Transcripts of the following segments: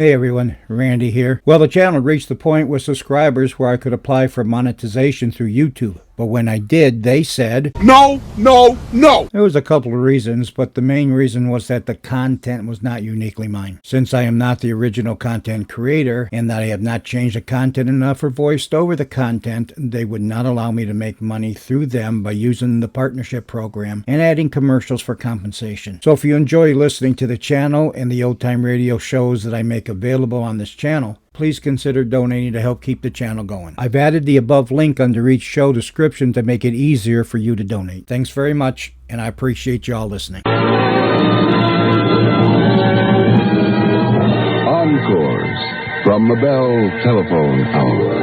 Hey everyone, Randy here. Well, the channel reached the point with subscribers where I could apply for monetization through YouTube. But when I did, they said, No! There was a couple of reasons, but the main reason was that the content was not uniquely mine. Since I am not the original content creator, and that I have not changed the content enough or voiced over the content, they would not allow me to make money through them by using the partnership program and adding commercials for compensation. So if you enjoy listening to the channel and the old time radio shows that I make available on this channel, please consider donating to help keep the channel going. I've added the above link under each show description to make it easier for you to donate. Thanks very much, and I appreciate you all listening. Encores from the Bell Telephone Hour.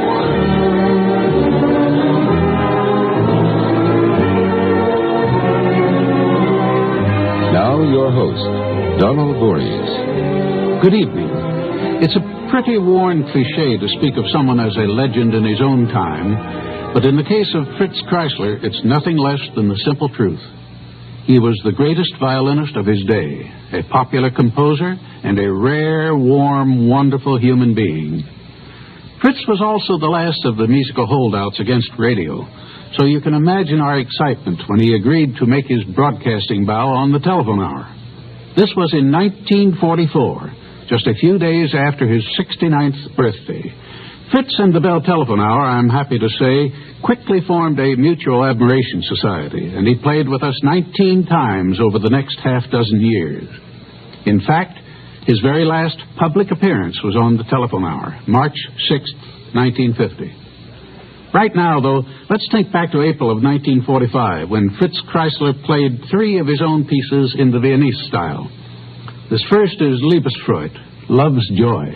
Now your host, Donald Voorhees. Good evening. It's a pretty worn cliche to speak of someone as a legend in his own time, but in the case of Fritz Kyrsler, it's nothing less than the simple truth. He was the greatest violinist of his day, a popular composer, and a rare, warm, wonderful human being. Fritz was also the last of the musical holdouts against radio, so you can imagine our excitement when he agreed to make his broadcasting bow on the telephone hour. This was in 1944. Just a few days after his 69th birthday. Fritz and the Bell Telephone Hour, I'm happy to say, quickly formed a mutual admiration society, and he played with us 19 times over the next half-dozen years. In fact, his very last public appearance was on the Telephone Hour, March 6th, 1950. Right now, though, let's think back to April of 1945, when Fritz Kyrsler played 3 of his own pieces in the Viennese style. This first is Liebesfreude, Love's Joy.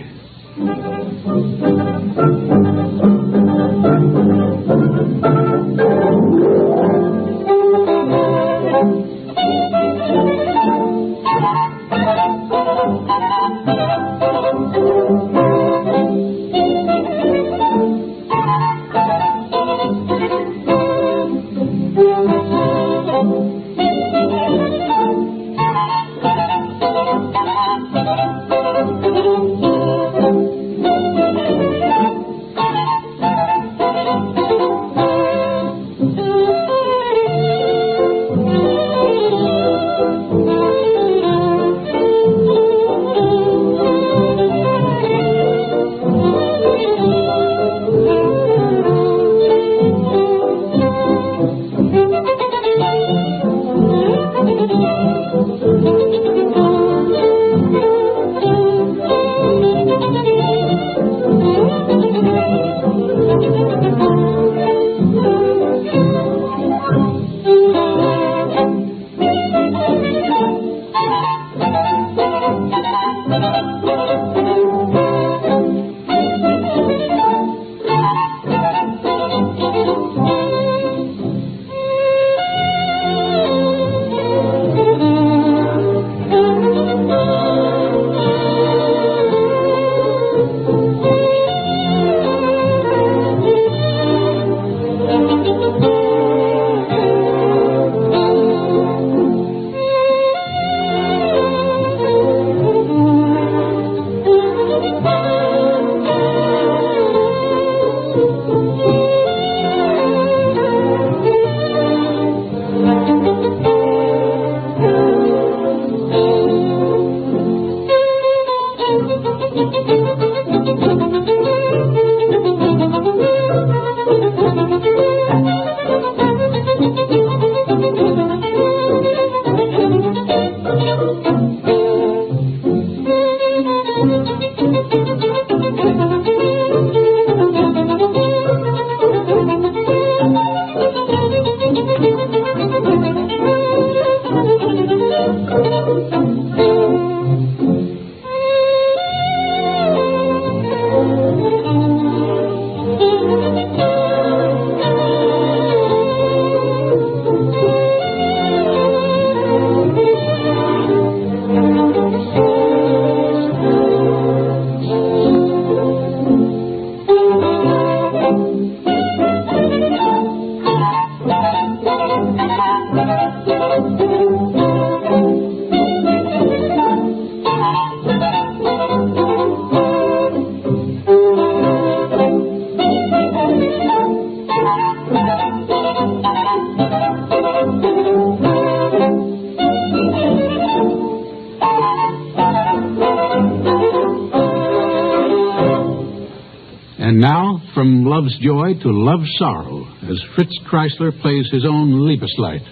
And now, from love's joy to love's sorrow, as Fritz Kyrsler plays his own Liebeslied.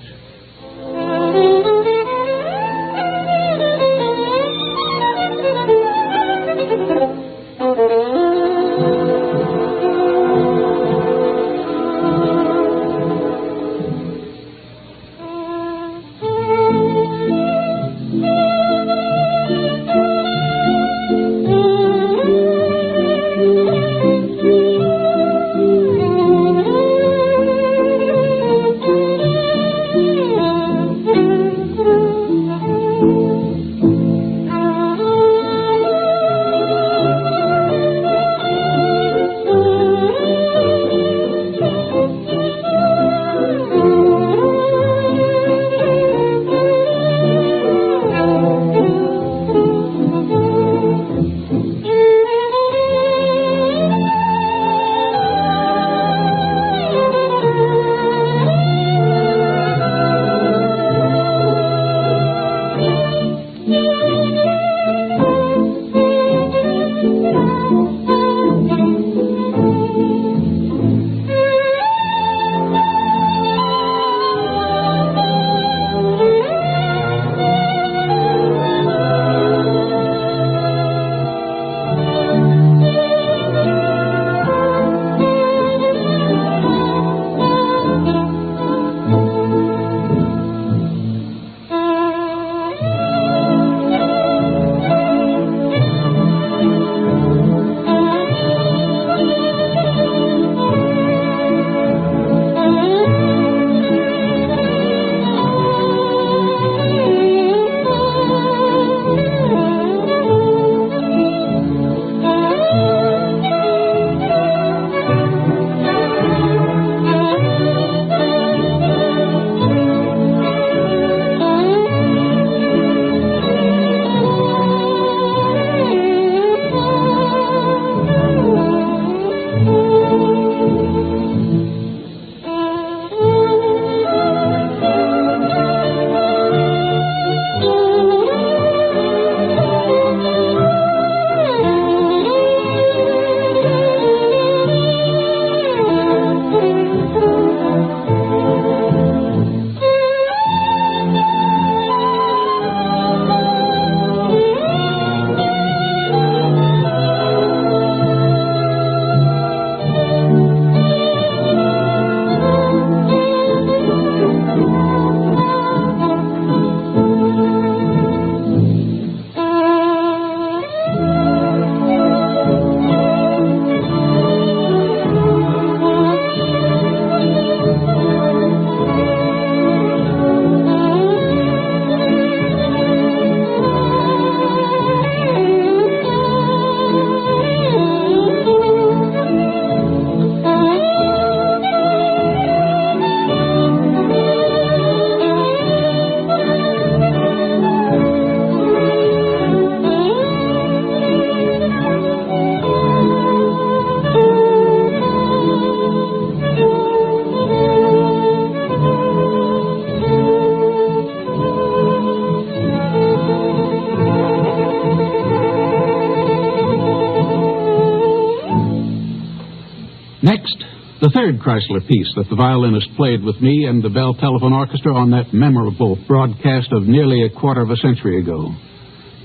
Next, the third Kyrsler piece that the violinist played with me and the Bell Telephone Orchestra on that memorable broadcast of nearly a quarter of a century ago.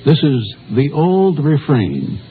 This is The Old Refrain.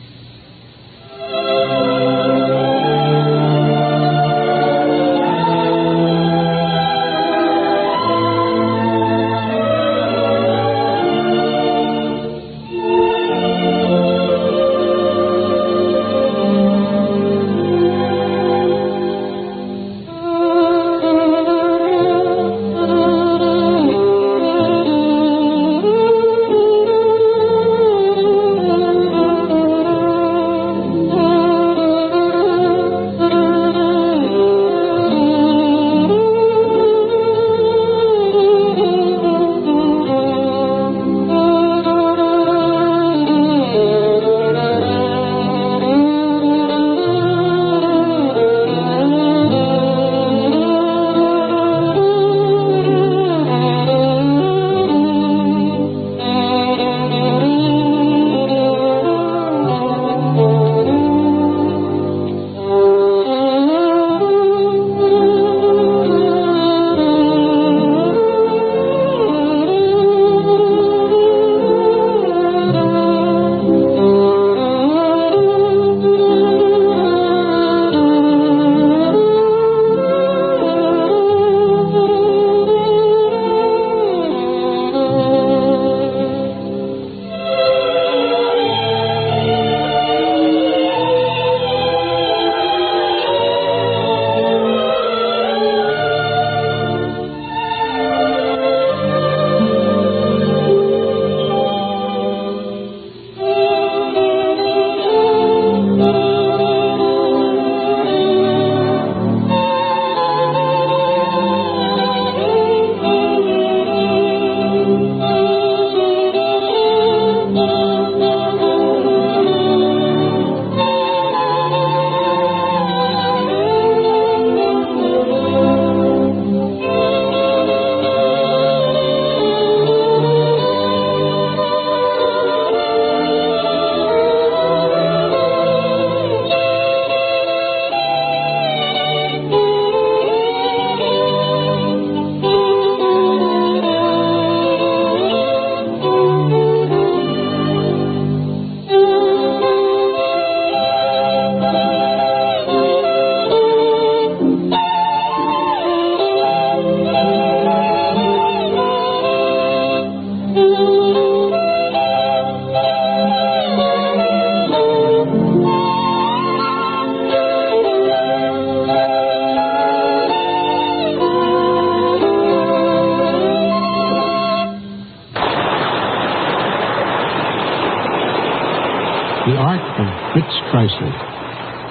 heart of Fritz Kyrsler.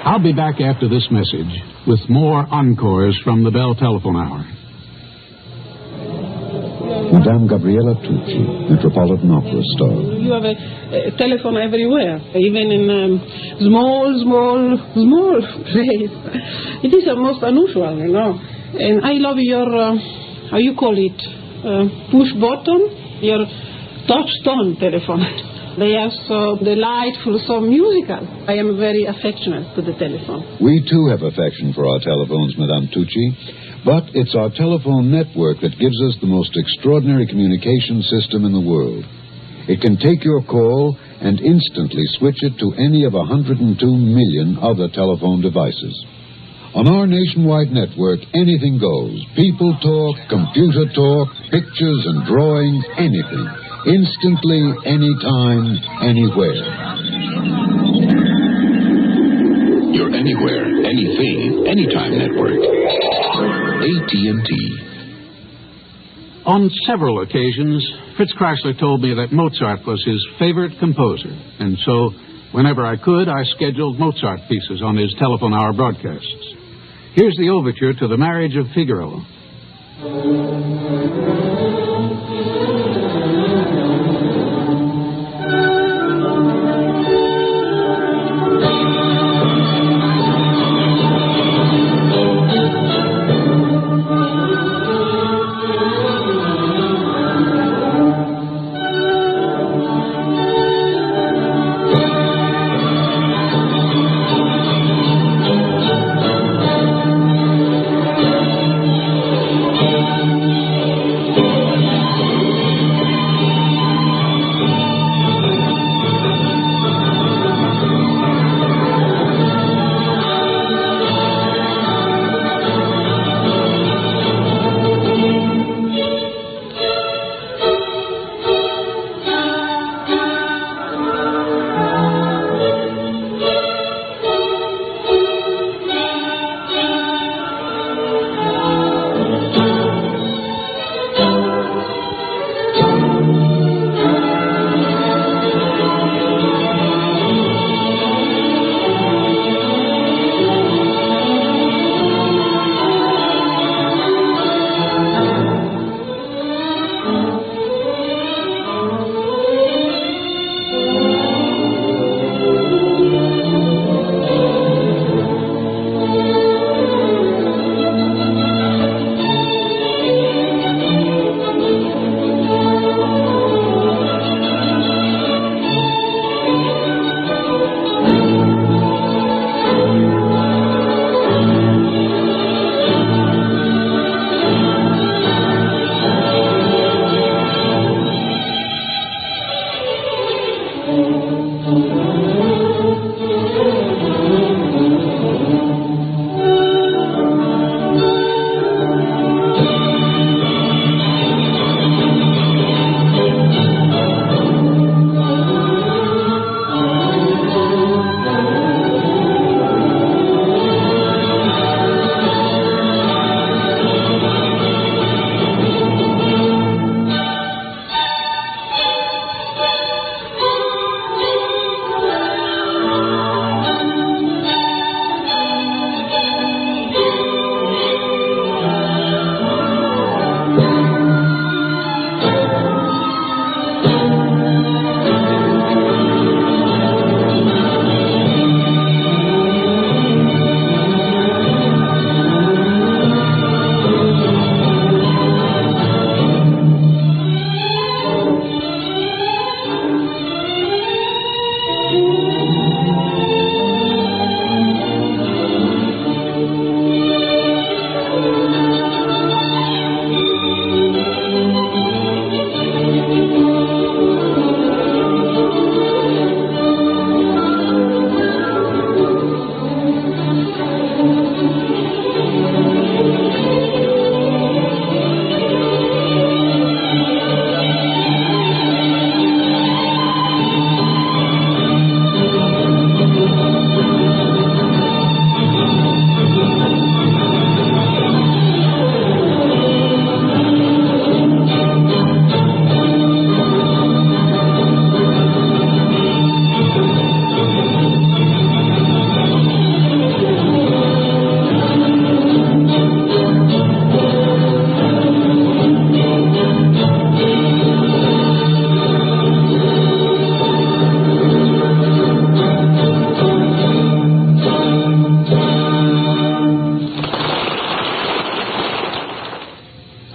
I'll be back after this message with more encores from the Bell Telephone Hour. Madame Gabriella Tucci, Metropolitan Opera star. You have a telephone everywhere, even in small place. It is most unusual, you know. And I love your, how you call it, push button, your touch tone telephone. They are so delightful, so musical. I am very affectionate to the telephone. We too have affection for our telephones, Madame Tucci. But it's our telephone network that gives us the most extraordinary communication system in the world. It can take your call and instantly switch it to any of 102 million other telephone devices. On our nationwide network, anything goes. People talk, computer talk, pictures and drawings, anything. Instantly, anytime, anywhere. Your anywhere, anything, anytime network. AT&T. On several occasions, Fritz Kyrsler told me that Mozart was his favorite composer, and so whenever I could, I scheduled Mozart pieces on his telephone hour broadcasts. Here's the overture to The Marriage of Figaro.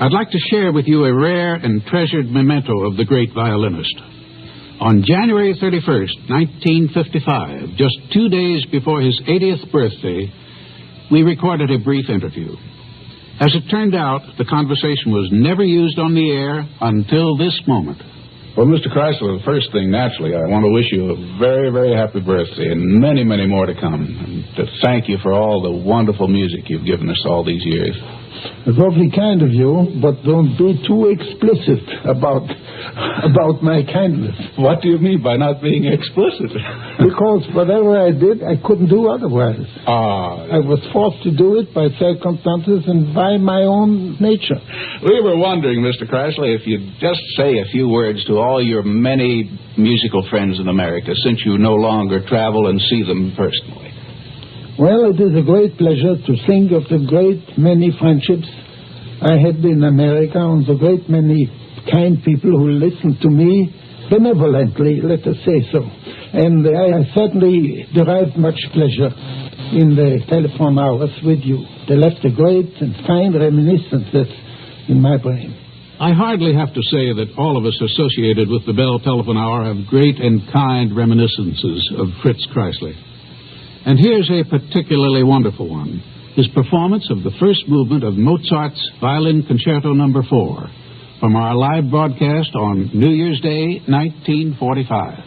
I'd like to share with you a rare and treasured memento of the great violinist. On January 31st, 1955, just 2 days before his 80th birthday, we recorded a brief interview. As it turned out, the conversation was never used on the air until this moment. Well, Mr. Kyrsler, the first thing, naturally, I want to wish you a very, very happy birthday and many, many more to come. And to thank you for all the wonderful music you've given us all these years. It's awfully kind of you, but don't be too explicit about my kindness. What do you mean by not being explicit? Because whatever I did, I couldn't do otherwise. I was forced to do it by circumstances and by my own nature. We were wondering, Mr. Kyrsler, if you'd just say a few words to all your many musical friends in America, since you no longer travel and see them personally. Well, it is a great pleasure to think of the great many friendships I had in America and the great many kind people who listened to me benevolently, let us say so. And I certainly derived much pleasure in the telephone hours with you. They left a great and fine reminiscences in my brain. I hardly have to say that all of us associated with the Bell Telephone Hour have great and kind reminiscences of Fritz Kyrsler. And here's a particularly wonderful one, his performance of the first movement of Mozart's Violin Concerto No. 4 from our live broadcast on New Year's Day, 1945.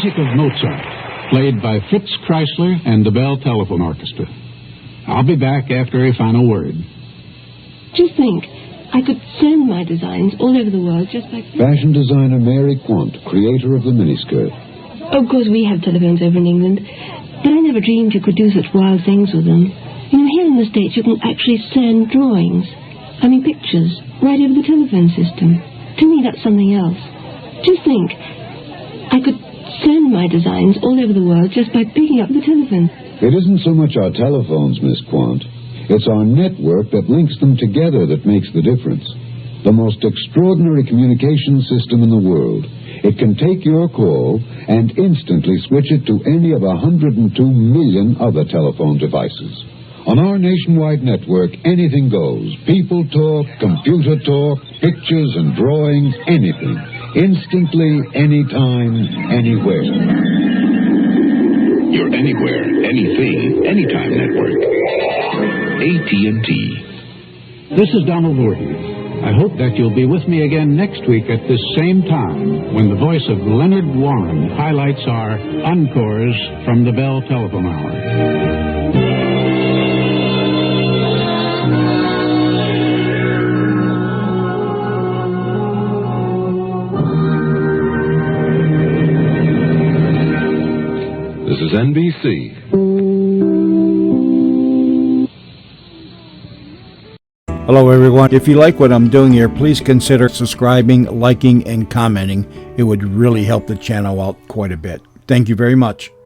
music of Mozart, played by Fritz Kyrsler and the Bell Telephone Orchestra. I'll be back after a final word. Just think, I could send my designs all over the world just by... Fashion designer Mary Quant, creator of the miniskirt. Of course, we have telephones over in England, but I never dreamed you could do such wild things with them. You know, here in the States, you can actually send drawings. I mean, pictures, right over the telephone system. To me, that's something else. Just think, I could send my designs all over the world just by picking up the telephone. It isn't so much our telephones, Miss Quant. It's our network that links them together that makes the difference. The most extraordinary communication system in the world. It can take your call and instantly switch it to any of 102 million other telephone devices. On our nationwide network, anything goes. People talk, computer talk, pictures and drawings, anything. Instantly, anytime, anywhere. Your anywhere, anything, anytime network. AT&T. This is Donald Worden. I hope that you'll be with me again next week at this same time when the voice of Leonard Warren highlights our encores from the Bell Telephone Hour. This is NBC. Hello, everyone. If you like what I'm doing here, please consider subscribing, liking, and commenting. It would really help the channel out quite a bit. Thank you very much.